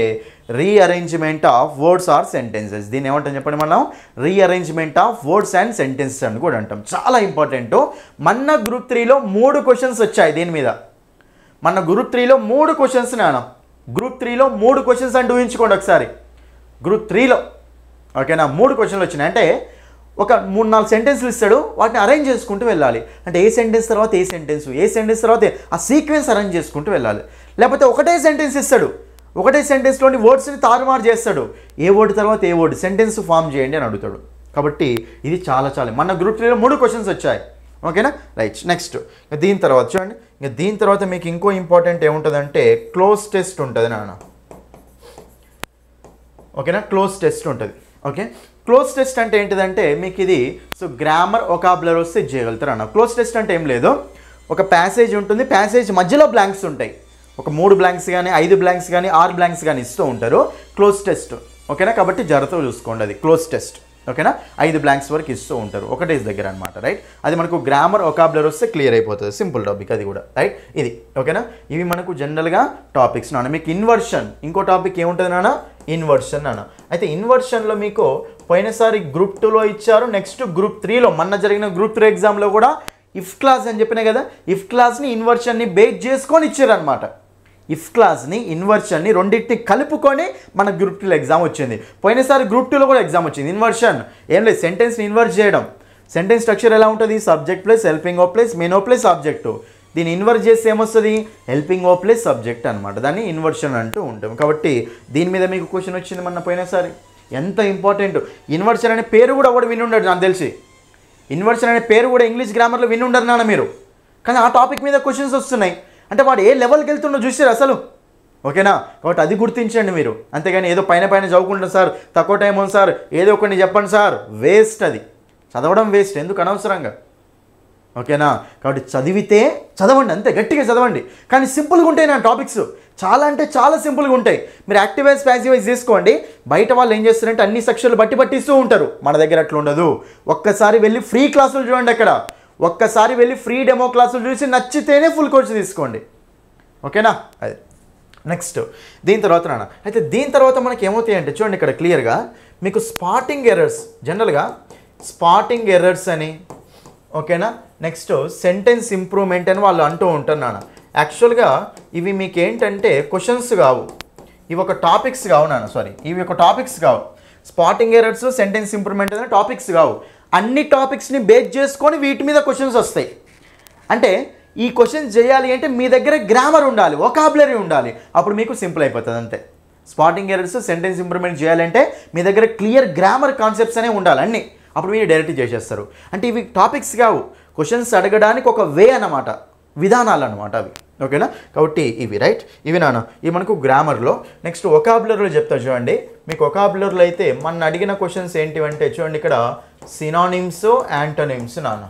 rearrangement of words or sentences. దీన్ని ఏమంటాం చెప్పండి మనం? Rearrangement of words and sentences అని కూడా అంటాం. చాలా ఇంపార్టెంట్. మన గ్రూప్ 3లో 3 క్వశ్చన్స్ వచ్చాయి దీని మీద. మన గ్రూప్ 3లో 3 క్వశ్చన్స్ నాన్న. గ్రూప్ 3లో 3 క్వశ్చన్స్ అంటే ఊహించుకోండి ఒకసారి. గ్రూప్ 3లో ఓకేనా 3 క్వశ్చన్లు వచ్చినాయి. అంటే ఒక 3-4 సెంటెన్స్లు ఇస్తాడు, వాటిని అరేంజ్ చేసుకుంటూ వెళ్ళాలి. అంటే ఏ సెంటెన్స్ తర్వాత ఏ సెంటెన్స్ తర్వాత ఆ సీక్వెన్స్ అరేంజ్ చేసుకుంటూ వెళ్ళాలి. లేకపోతే ఒకటే సెంటెన్స్ ఇస్తాడు, ఒకటే సెంటెన్స్లోని వర్డ్స్ని తారుమారు చేస్తాడు. ఏ వర్డ్ తర్వాత ఏ వర్డ్ సెంటెన్స్ ఫామ్ చేయండి అని అడుగుతాడు. కాబట్టి ఇది చాలా చాలా మన గ్రూప్ 3లో 3 క్వశ్చన్స్ వచ్చాయి. ఓకేనా, రైట్. నెక్స్ట్ దీని తర్వాత చూడండి, ఇంకా దీని తర్వాత మీకు ఇంకో ఇంపార్టెంట్ ఏముంటుందంటే క్లోజ్ టెస్ట్ ఉంటుంది నాన్న. ఓకేనా, క్లోజ్ టెస్ట్ ఉంటుంది. ఓకే, క్లోజ్ టెస్ట్ అంటే ఏంటిదంటే మీకు ఇది సో గ్రామర్ వొకాబులరీ వస్తే చేయగలుగుతారు అన్న. క్లోజ్ టెస్ట్ అంటే ఏం లేదు, ఒక ప్యాసేజ్ ఉంటుంది, ప్యాసేజ్ మధ్యలో బ్లాంక్స్ ఉంటాయి. ఒక 3 బ్లాంక్స్ కానీ 5 బ్లాంక్స్ కానీ 6 బ్లాంక్స్ కానీ ఇస్తూ ఉంటారు. Cloze test. ఓకేనా, కాబట్టి జాగ్రత్తగా చూసుకోండి, అది క్లోజ్ టెస్ట్. ఓకేనా, 5 బ్లాంక్స్ వరకు ఇస్తూ ఉంటారు ఒకటే దగ్గర అనమాట. రైట్, అది మనకు గ్రామర్ వొకాబులరీ వస్తే క్లియర్ అయిపోతుంది. సింపుల్ టాపిక్ అది కూడా. రైట్, ఇది ఓకేనా. ఇవి మనకు జనరల్గా టాపిక్స్ నాన్న. మీకు ఇన్వర్షన్ ఇంకో టాపిక్ ఏముంటుంది నాన్న, ఇన్వర్షన్ నాన్న. అయితే ఇన్వర్షన్లో మీకు పోయినసారి గ్రూప్ 2లో ఇచ్చారు, నెక్స్ట్ గ్రూప్ 3లో మొన్న జరిగిన గ్రూప్ 3 ఎగ్జామ్లో కూడా ఇఫ్ క్లాస్ అని చెప్పినా కదా, ఇఫ్ క్లాస్ని ఇన్వర్షన్ని బేస్ చేసుకొని ఇచ్చారనమాట. ఇఫ్ క్లాస్ని ఇన్వర్షన్ని రెండింటిని కలుపుకొని మన గ్రూప్ 2లో ఎగ్జామ్ వచ్చింది. పోయినసారి గ్రూప్ 2లో కూడా ఎగ్జామ్ వచ్చింది. ఇన్వర్షన్ ఏం లేదు, సెంటెన్స్ని ఇన్వర్ట్ చేయడం. సెంటెన్స్ స్ట్రక్చర్ ఎలా ఉంటుంది, subject plus helping verb plus main verb plus object. దీన్ని ఇన్వర్ట్ చేస్తే ఏమొస్తుంది, హెల్పింగ్ వర్బ్ ప్లస్ సబ్జెక్ట్ అనమాట. దాన్ని ఇన్వర్షన్ అంటూ ఉంటాం. కాబట్టి దీని మీద మీకు క్వశ్చన్ వచ్చింది మొన్న పోయినసారి. ఎంత ఇంపార్టెంట్, ఇన్వర్షన్ అనే పేరు కూడా విని ఉండడు నాకు తెలిసి. ఇన్వర్షన్ అనే పేరు కూడా ఇంగ్లీష్ గ్రామర్లో విని ఉండరు నాన్న మీరు. కానీ ఆ టాపిక్ మీద క్వశ్చన్స్ వస్తున్నాయి అంటే వాడు ఏ లెవెల్కి వెళ్తుండో చూసారు అసలు. ఓకేనా, కాబట్టి అది గుర్తించండి మీరు. అంతేగాని ఏదో పైన చదువుకుంటాం సార్, తక్కువ టైం ఉంది సార్, ఏదో ఒకటి చెప్పండి సార్, వేస్ట్. అది చదవడం వేస్ట్, ఎందుకు అనవసరంగా. ఓకేనా, కాబట్టి చదవండి, అంతే గట్టిగా చదవండి. కానీ సింపుల్గా ఉంటాయి నా టాపిక్స్, చాలా అంటే చాలా సింపుల్గా ఉంటాయి. మీరు యాక్టివ్ వైజ్ ప్యాసివ్ వైజ్ తీసుకోండి. బయట వాళ్ళు ఏం చేస్తారంటే అన్ని సెక్షన్లు పట్టిస్తూ ఉంటారు. మన దగ్గర అట్లా ఉండదు. ఒక్కసారి వెళ్ళి ఫ్రీ క్లాసులు చూడండి. అక్కడ ఒక్కసారి వెళ్ళి ఫ్రీ డెమో క్లాసులు చూసి నచ్చితేనే ఫుల్ కోర్స్ తీసుకోండి. ఓకేనా, అది నెక్స్ట్. దీని తర్వాత నాన్న, అయితే దీని తర్వాత మనకి ఏమవుతాయి అంటే చూడండి ఇక్కడ క్లియర్గా మీకు స్పాటింగ్ ఎర్రర్స్, జనరల్గా స్పాటింగ్ ఎర్రర్స్ అని, ఓకేనా, నెక్స్ట్ సెంటెన్స్ ఇంప్రూవ్మెంట్ అని వాళ్ళు అంటూ ఉంటారు నాన్న. యాక్చువల్గా ఇవి మీకు ఏంటంటే క్వశ్చన్స్ కావు, ఇవి ఒక టాపిక్స్ కావు నాన్న. సారీ, ఇవి ఒక టాపిక్స్ కావు. స్పాటింగ్ ఎర్రర్స్, సెంటెన్స్ ఇంప్రూవ్మెంట్ అనే టాపిక్స్ కావు. అన్ని టాపిక్స్ని బేస్ చేసుకొని వీటి మీద క్వశ్చన్స్ వస్తాయి. అంటే ఈ క్వశ్చన్స్ చేయాలి అంటే మీ దగ్గర గ్రామర్ ఉండాలి, వొకాబులరీ ఉండాలి, అప్పుడు మీకు సింపుల్ అయిపోతుంది అంతే. స్పాటింగ్ ఎర్రర్స్, సెంటెన్స్ ఇంప్రూవ్మెంట్ చేయాలంటే మీ దగ్గర క్లియర్ గ్రామర్ కాన్సెప్ట్స్ అనేవి ఉండాలి అన్నీ, అప్పుడు మీరు డైరెక్ట్ చేసేస్తారు. అంటే ఇవి టాపిక్స్ కావు, క్వశ్చన్స్ అడగడానికి ఒక వే అన్నమాట, విధానాలు అనమాట అవి. ఓకేనా, కాబట్టి ఇవి రైట్, ఇవి నాన్న. ఇవి మనకు గ్రామర్లో. నెక్స్ట్ వొకాబులరీలో చెప్తా చూడండి. మీకు వొకాబులరీలో అయితే మన అడిగిన క్వశ్చన్స్ ఏంటివంటే చూడండి ఇక్కడ సినానిమ్స్, యాంటోనిమ్స్ నాన్న.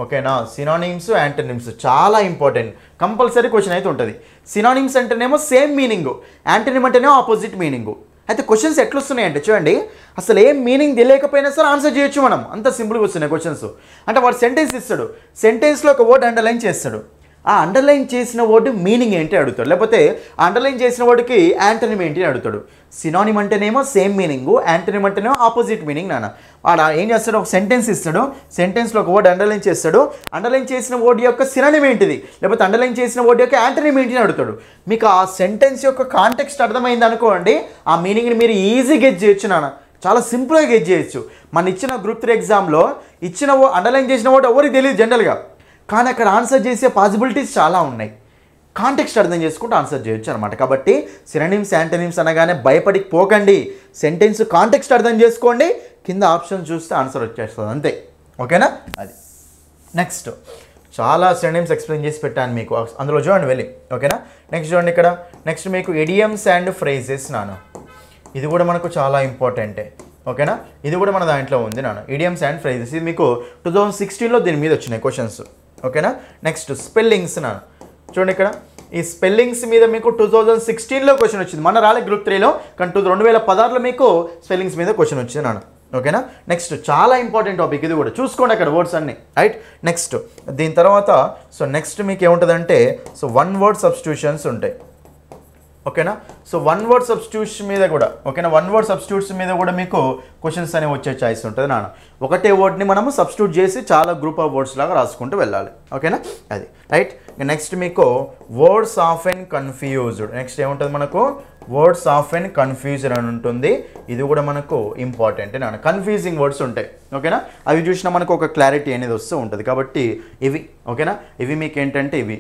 ఓకేనా, సినానిమ్స్, యాంటోనిమ్స్ చాలా ఇంపార్టెంట్, కంపల్సరీ క్వశ్చన్ అయితే ఉంటుంది. సినానిమ్స్ అంటేనేమో సేమ్ మీనింగు, యాంటోనిమ్ అంటేనేమో ఆపోజిట్ మీనింగు. అయితే క్వశ్చన్స్ ఎట్లా వస్తున్నాయి అంటే చూడండి, అసలు ఏం మీనింగ్ తెలియకపోయినా సరే ఆన్సర్ చేయొచ్చు మనం, అంత సింపుల్గా వస్తున్నాయి క్వశ్చన్స్. అంటే వాడు సెంటెన్స్ ఇస్తాడు, సెంటెన్స్లో ఒక వర్డ్ అండర్లైన్ చేస్తాడు, ఆ అండర్లైన్ చేసిన వర్డ్ మీనింగ్ ఏంటి అడుగుతాడు, లేకపోతే ఆ అండర్లైన్ చేసిన వర్డ్కి యాంటోనిమ్ ఏంటి అని అడుగుతాడు. సినానిమ్ అంటేనేమో సేమ్ మీనింగు, యాంటోనిమ్ అంటేనేమో ఆపోజిట్ మీనింగ్ నాన్న. వాడు ఏం చేస్తాడు, ఒక సెంటెన్స్ ఇస్తాడు, సెంటెన్స్లో ఒక వర్డ్ అండర్లైన్ చేస్తాడు, అండర్లైన్ చేసిన వర్డ్ యొక్క సినానిమ్ ఏంటిది, లేకపోతే అండర్లైన్ చేసిన వర్డ్ యొక్క యాంటోనిమ్ ఏంటి అని అడుగుతాడు. మీకు ఆ సెంటెన్స్ యొక్క కాంటెక్స్ట్ అర్థమైంది అనుకోండి, ఆ మీనింగ్ని మీరు ఈజీ గెట్ చేయొచ్చు నాన్న, చాలా సింపుల్గా గెట్ చేయొచ్చు. మన ఇచ్చిన గ్రూప్ 3 ఎగ్జామ్లో ఇచ్చిన అండర్లైన్ చేసిన వర్డ్ ఎవరికి తెలియదు జనరల్గా, కానీ అక్కడ ఆన్సర్ చేసే పాసిబిలిటీస్ చాలా ఉన్నాయి. కాంటెక్స్ట్ అర్థం చేసుకుంటూ ఆన్సర్ చేయొచ్చు అనమాట. కాబట్టి సినానిమ్స్, యాంటోనిమ్స్ అనగానే భయపడి పోకండి, సెంటెన్స్ కాంటెక్స్ట్ అర్థం చేసుకోండి, కింద ఆప్షన్ చూస్తే ఆన్సర్ వచ్చేస్తుంది అంతే. ఓకేనా, అది నెక్స్ట్. చాలా సినానిమ్స్ ఎక్స్ప్లెయిన్ చేసి పెట్టాను మీకు, అందులో చూడండి వెళ్ళి. ఓకేనా, నెక్స్ట్ చూడండి ఇక్కడ. నెక్స్ట్ మీకు ఇడియమ్స్ అండ్ ఫ్రేజెస్ నాన్న. ఇది కూడా మనకు చాలా ఇంపార్టెంటే. ఓకేనా, ఇది కూడా మన దాంట్లో ఉంది నాన్న, ఇడియమ్స్ అండ్ ఫ్రేజెస్. ఇది మీకు 2016లో దీని మీద వచ్చినాయి క్వశ్చన్స్. ఓకేనా, నెక్స్ట్ స్పెల్లింగ్స్ నాన్న. చూడండి ఇక్కడ ఈ స్పెల్లింగ్స్ మీద మీకు 2016లో క్వశ్చన్ వచ్చింది, మన రాలే గ్రూప్ 3లో, కానీ 2016లో మీకు స్పెల్లింగ్స్ మీద క్వశ్చన్ వచ్చింది నాన్న. ఓకేనా, నెక్స్ట్ చాలా ఇంపార్టెంట్ టాపిక్ ఇది కూడా, చూసుకోండి అక్కడ వర్డ్స్ అన్ని. రైట్, నెక్స్ట్ దీని తర్వాత నెక్స్ట్ మీకు ఏముంటుందంటే వన్ వర్డ్ సబ్స్టిట్యూషన్స్ ఉంటాయి. ఓకేనా, వన్ వర్డ్ సబ్స్టిట్యూషన్ మీద కూడా, ఓకేనా, వన్ వర్డ్ సబ్స్టిట్యూట్స్ మీద కూడా మీకు క్వశ్చన్స్ అనేవి వచ్చే ఛాయిస్ ఉంటుంది నాన్న. ఒకటే వర్డ్ని మనము సబ్స్టిట్యూట్ చేసి చాలా గ్రూప్ ఆఫ్ వర్డ్స్ లాగా రాసుకుంటూ వెళ్ళాలి. ఓకేనా, అది రైట్. నెక్స్ట్ మీకు words of and confused. Next ఏముంటుంది మనకు, వర్డ్స్ ఆఫ్ అండ్ కన్ఫ్యూజ్డ్ అని ఉంటుంది. ఇది కూడా మనకు ఇంపార్టెంట్ నాన్న, కన్ఫ్యూజింగ్ వర్డ్స్ ఉంటాయి. ఓకేనా, అవి చూసినా మనకు ఒక క్లారిటీ అనేది వస్తూ ఉంటుంది. కాబట్టి ఇవి ఓకేనా, ఇవి మీకు ఏంటంటే ఇవి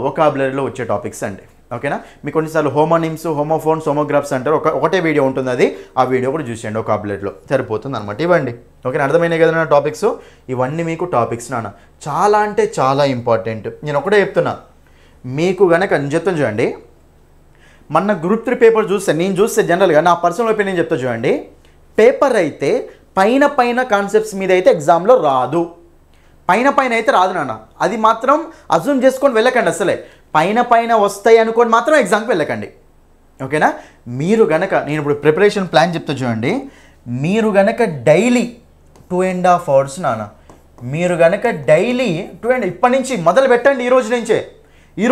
వొకాబులరీలో వచ్చే టాపిక్స్ అండి. ఓకేనా. మీకు కొన్నిసార్లు హోమోనిమ్స్, హోమోఫోన్స్, హోమోగ్రాఫ్స్ అంటారు. ఒకటే వీడియో ఉంటుంది, అది ఆ వీడియో కూడా చూసేయండి ఒక అప్డేట్లో సరిపోతుంది అనమాట. ఇవ్వండి ఓకేనా. అర్థమైనాయి కదా నా టాపిక్స్. ఇవన్నీ మీకు టాపిక్స్ నాన్న చాలా అంటే చాలా ఇంపార్టెంట్. నేను ఒకటే చెప్తున్నా, మీకు కనుక నేను చెప్తాను చూడండి, మన గ్రూప్ 3 పేపర్ చూస్తే, నేను చూస్తే జనరల్గా నా పర్సనల్ ఒపీనియన్ చెప్తా చూడండి, పేపర్ అయితే పైన కాన్సెప్ట్స్ మీద అయితే ఎగ్జామ్లో రాదు. పైన అయితే రాదు నాన్న, అది మాత్రం అజ్యూమ్ చేసుకొని వెళ్ళకండి. అసలే పైన వస్తాయి అనుకొని మాత్రం ఎగ్జామ్కి వెళ్ళకండి. ఓకేనా. మీరు గనక, నేను ఇప్పుడు ప్రిపరేషన్ ప్లాన్ చెప్తా చూడండి, మీరు గనక డైలీ 2.5 hours నాన్న, మీరు గనక డైలీ 2 ఇప్పటి నుంచి మొదలు పెట్టండి. ఈ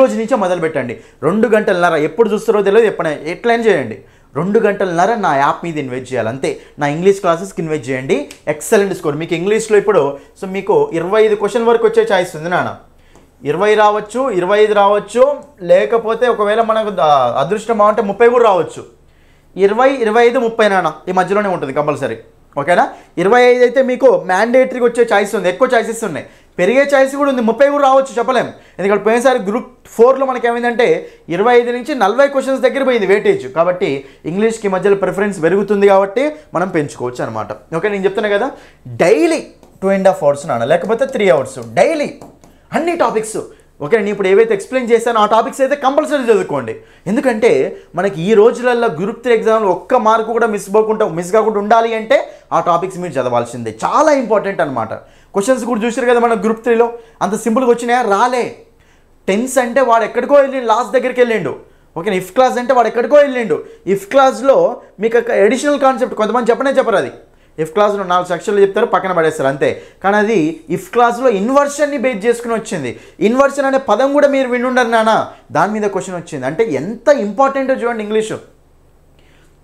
రోజు నుంచే మొదలు పెట్టండి. 2 గంటలన్నర ఎప్పుడు చూస్తారో తెలియదు, ఎట్లయినా చేయండి. 2 గంటలన్నర నా యాప్ మీద ఇన్వెస్ట్ చేయాలి అంతే. నా ఇంగ్లీష్ క్లాసెస్కి ఇన్వెస్ట్ చేయండి. Excellent score. మీకు ఇంగ్లీష్లో ఇప్పుడు మీకు 25 క్వశ్చన్ వరకు వచ్చే ఛాయిస్ ఉంది నాన్న. 20 రావచ్చు, 25 రావచ్చు, లేకపోతే ఒకవేళ మనకు అదృష్టం బాగుంటే 30 కూడా రావచ్చు. 20, 25, 30 నాన్న ఈ మధ్యలోనే ఉంటుంది కంపల్సరీ. ఓకేనా. 25 అయితే మీకు మ్యాండేటరీగా వచ్చే ఛాయిస్ ఉంది, ఎక్కువ ఛాయిసెస్ ఉన్నాయి. పెరిగే ఛాయిస్ కూడా ఉంది, 30 కూడా రావచ్చు, చెప్పలేం. ఎందుకంటే పోయినసారి గ్రూప్ 4లో మనకి ఏమైందంటే 25 నుంచి 40 క్వశ్చన్స్ దగ్గర పోయింది వెయిటేజ్. కాబట్టి ఇంగ్లీష్కి మధ్యలో ప్రిఫరెన్స్ పెరుగుతుంది కాబట్టి మనం పెంచుకోవచ్చు అనమాట. ఓకే, నేను చెప్తున్నా కదా, డైలీ 2.5 hours నాన్న, లేకపోతే 3 hours డైలీ అన్ని టాపిక్స్. ఓకే, నేను ఇప్పుడు ఏవైతే ఎక్స్ప్లెయిన్ చేశానో ఆ టాపిక్స్ అయితే కంపల్సరీ చదువుకోండి. ఎందుకంటే మనకి ఈ రోజులలో గ్రూప్ 3 ఎగ్జామ్లో ఒక్క మార్కు కూడా మిస్ కాకుండా ఉండాలి అంటే ఆ టాపిక్స్ మీరు చదవాల్సిందే. చాలా ఇంపార్టెంట్ అనమాట. క్వశ్చన్స్ కూడా చూసారు కదా మన గ్రూప్ 3లో, అంత సింపుల్గా వచ్చినాయా? రాలే. టెన్స్ అంటే వాడు ఎక్కడికో వెళ్ళిండు, లాస్ట్ దగ్గరికి వెళ్ళిండు. ఓకే, ఇఫ్ క్లాస్ అంటే వాడు ఎక్కడికో వెళ్ళిండు. ఇఫ్ క్లాస్లో మీకు ఒక అడిషనల్ కాన్సెప్ట్ కొంతమంది చెప్పరు. అది ఇఫ్ క్లాస్లో 4 సెక్షన్లు చెప్తారు, పక్కన పడేస్తారు అంతే. కానీ అది ఇఫ్ క్లాస్లో ఇన్వర్షన్ని బేస్ చేసుకుని వచ్చింది. ఇన్వర్షన్ అనే పదం కూడా మీరు వినుండరు నాన్న, దాని మీద క్వశ్చన్ వచ్చింది. అంటే ఎంత ఇంపార్టెంటో చూడండి ఇంగ్లీషు.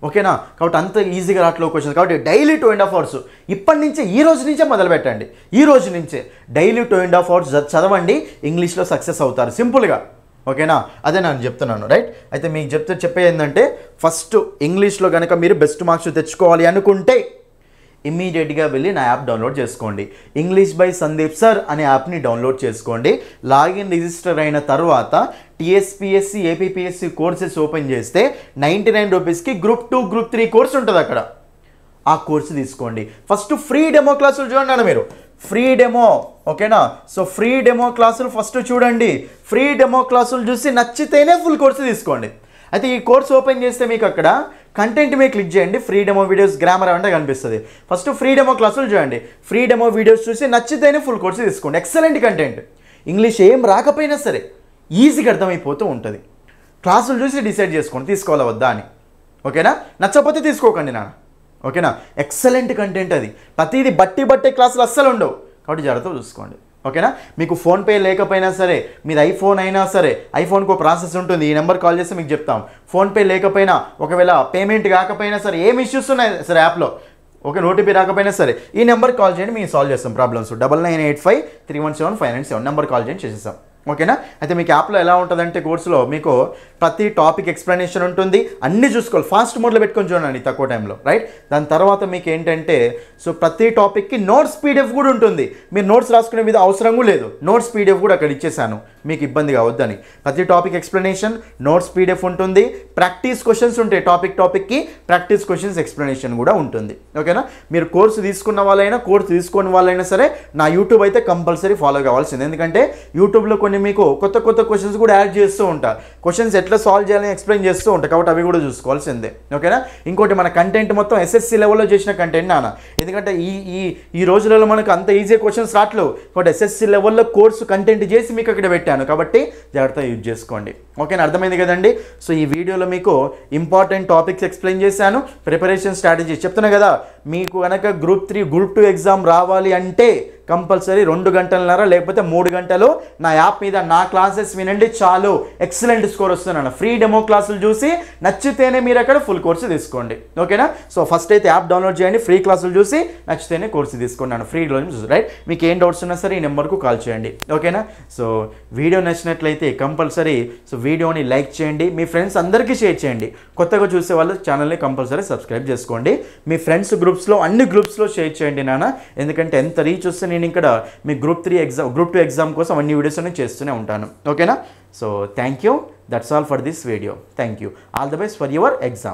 ఓకేనా. కాబట్టి అంత ఈజీగా రావట్లేదు క్వశ్చన్స్. కాబట్టి డైలీ 2.5 hours ఇప్పటి నుంచే, ఈ రోజు నుంచే మొదలు పెట్టండి. ఈ రోజు నుంచే డైలీ 2.5 hours చదవండి, ఇంగ్లీష్లో సక్సెస్ అవుతారు సింపుల్గా. ఓకేనా, అదే నేను చెప్తున్నాను. రైట్. అయితే మీకు చెప్పేది ఏంటంటే, ఫస్ట్ ఇంగ్లీష్లో కనుక మీరు బెస్ట్ మార్క్స్ తెచ్చుకోవాలి అనుకుంటే ఇమ్మీడియట్గా వెళ్ళి నా యాప్ డౌన్లోడ్ చేసుకోండి. ఇంగ్లీష్ బై సందీప్ సార్ అనే యాప్ని డౌన్లోడ్ చేసుకోండి. లాగిన్ రిజిస్టర్ అయిన తర్వాత టీఎస్పీఎస్సీ, ఏపీపీఎస్సీ కోర్సెస్ ఓపెన్ చేస్తే 99 రూపీస్కి గ్రూప్ 2, గ్రూప్ 3 కోర్స్ ఉంటుంది అక్కడ. ఆ కోర్సు తీసుకోండి. ఫస్ట్ ఫ్రీ డెమో క్లాసులు చూడండి మీరు, ఫ్రీ డెమో. ఓకేనా. సో ఫ్రీ డెమో క్లాసులు ఫస్ట్ చూడండి. ఫ్రీ డెమో క్లాసులు చూసి నచ్చితేనే ఫుల్ కోర్సు తీసుకోండి. అయితే ఈ కోర్స్ ఓపెన్ చేస్తే మీకు అక్కడ కంటెంట్ మీద క్లిక్ చేయండి, ఫ్రీ డెమో వీడియోస్ గ్రామర్ అంటే కనిపిస్తుంది. ఫస్ట్ ఫ్రీ డెమో క్లాసులు చూడండి. ఫ్రీ డెమో వీడియోస్ చూసి నచ్చితేనే ఫుల్ కోర్సు తీసుకోండి. Excellent content. ఇంగ్లీష్ ఏం రాకపోయినా సరే ఈజీగా అర్థమైపోతూ ఉంటుంది. క్లాసులు చూసి డిసైడ్ చేసుకోండి తీసుకోవాలా వద్దా అని. ఓకేనా. నచ్చకపోతే తీసుకోకండి నాన్న. ఓకేనా. ఎక్సలెంట్ కంటెంట్ అది. ప్రతిదీ బట్టి క్లాసులు అస్సలు ఉండవు, కాబట్టి జాగ్రత్తగా చూసుకోండి. ఓకేనా. మీకు ఫోన్పే లేకపోయినా సరే, మీది ఐఫోన్ అయినా సరే, ఐఫోన్కి ఒక ప్రాసెస్ ఉంటుంది, ఈ నెంబర్ కాల్ చేస్తే మీకు చెప్తాం. ఫోన్పే లేకపోయినా, ఒకవేళ పేమెంట్ కాకపోయినా సరే, ఏం ఇష్యూస్ ఉన్నాయి సరే యాప్లో, ఓకే, ఓటీపీ రాకపోయినా సరే ఈ నెంబర్కి కాల్ చేయండి, మేము సాల్వ్ చేస్తాం ప్రాబ్లమ్స్. 9985317597 నెంబర్ కాల్ చేయండి, చేసేస్తాం. ఓకేనా. అయితే మీకు యాప్లో ఎలా ఉంటుందంటే, కోర్సులో మీకు ప్రతి టాపిక్ ఎక్స్ప్లెనేషన్ ఉంటుంది, అన్నీ చూసుకోవాలి. ఫాస్ట్ మోడ్లో పెట్టుకొని చూడండి తక్కువ టైంలో. రైట్. దాని తర్వాత మీకు ఏంటంటే, సో ప్రతి టాపిక్కి నోట్స్ పీడిఎఫ్ కూడా ఉంటుంది. మీరు నోట్స్ రాసుకునే మీద అవసరం కూడా లేదు, నోట్స్ పీడిఎఫ్ కూడా అక్కడ ఇచ్చేసాను, మీకు ఇబ్బంది కావద్దని. ప్రతి టాపిక్ ఎక్స్ప్లెనేషన్, నోట్స్ పీడిఎఫ్ ఉంటుంది, ప్రాక్టీస్ క్వశ్చన్స్ ఉంటాయి. టాపిక్కి ప్రాక్టీస్ క్వశ్చన్స్ ఎక్స్ప్లెనేషన్ కూడా ఉంటుంది. ఓకేనా. మీరు కోర్సు తీసుకున్న వాళ్ళైనా, కోర్సు తీసుకున్న వాళ్ళైనా సరే నా యూట్యూబ్ అయితే కంపల్సరీ ఫాలో కావాల్సింది. ఎందుకంటే యూట్యూబ్లో కొన్ని మీకు కొత్త క్వశ్చన్స్ కూడా యాడ్ చేస్తూ ఉంటా, క్వశ్చన్స్ ఎట్లా సాల్వ్ చేయాలని ఎక్స్ప్లెయిన్ చేస్తూ ఉంటా, కాబట్టి అవి కూడా చూసుకోవాల్సిందే. ఓకేనా. ఇంకోటి, మన కంటెంట్ మొత్తం ఎస్ఎస్సి లెవెల్లో చేసిన కంటెంట్ నాన్న. ఎందుకంటే ఈ రోజులలో మనకు అంత ఈజీ క్వశ్చన్స్ రావట్లేదు, కాబట్టి ఎస్ఎస్సి లెవెల్లో కోర్సు కంటెంట్ చేసి మీకు అక్కడ పెట్టాను, కాబట్టి జాగ్రత్తగా యూజ్ చేసుకోండి. ఓకేనా. అర్థమైంది కదండి. సో ఈ వీడియోలో మీకు ఇంపార్టెంట్ టాపిక్స్ ఎక్స్ప్లెయిన్ చేశాను, ప్రిపరేషన్ స్ట్రాటజీ చెప్తున్నా కదా. మీకు కనుక గ్రూప్ 3, గ్రూప్ 2 ఎగ్జామ్ రావాలి అంటే కంపల్సరీ 2 గంటలన్నర లేకపోతే 3 గంటలు నా యాప్ మీద నా క్లాసెస్ వినండి చాలు, ఎక్సలెంట్ స్కోర్ వస్తున్నాను. ఫ్రీ డెమో క్లాసులు చూసి నచ్చితేనే మీరు అక్కడ ఫుల్ కోర్సు తీసుకోండి. ఓకేనా. సో ఫస్ట్ అయితే యాప్ డౌన్లోడ్ చేయండి, ఫ్రీ క్లాసులు చూసి నచ్చితేనే కోర్సు తీసుకున్నాను, ఫ్రీలో చూసి. రైట్. మీకు ఏం డౌట్స్ ఉన్నా సరే ఈ నెంబర్కు కాల్ చేయండి. ఓకేనా. సో వీడియో నచ్చినట్లయితే కంపల్సరీ వీడియోని లైక్ చేయండి, మీ ఫ్రెండ్స్ అందరికీ షేర్ చేయండి. కొత్తగా చూసే వాళ్ళు ఛానల్ని కంపల్సరీ సబ్స్క్రైబ్ చేసుకోండి. మీ ఫ్రెండ్స్ గ్రూప్ గ్రూప్స్లో అన్ని గ్రూప్స్లో షేర్ చేయండి నాన్న, ఎందుకంటే ఎంత రీచ్ వస్తే నేను ఇక్కడ మీ గ్రూప్ 2 ఎగ్జామ్ కోసం అన్ని వీడియోస్ నేను చేస్తూనే ఉంటాను. ఓకేనా? So thank you. That's all for this video. Thank you. All the best for your exam.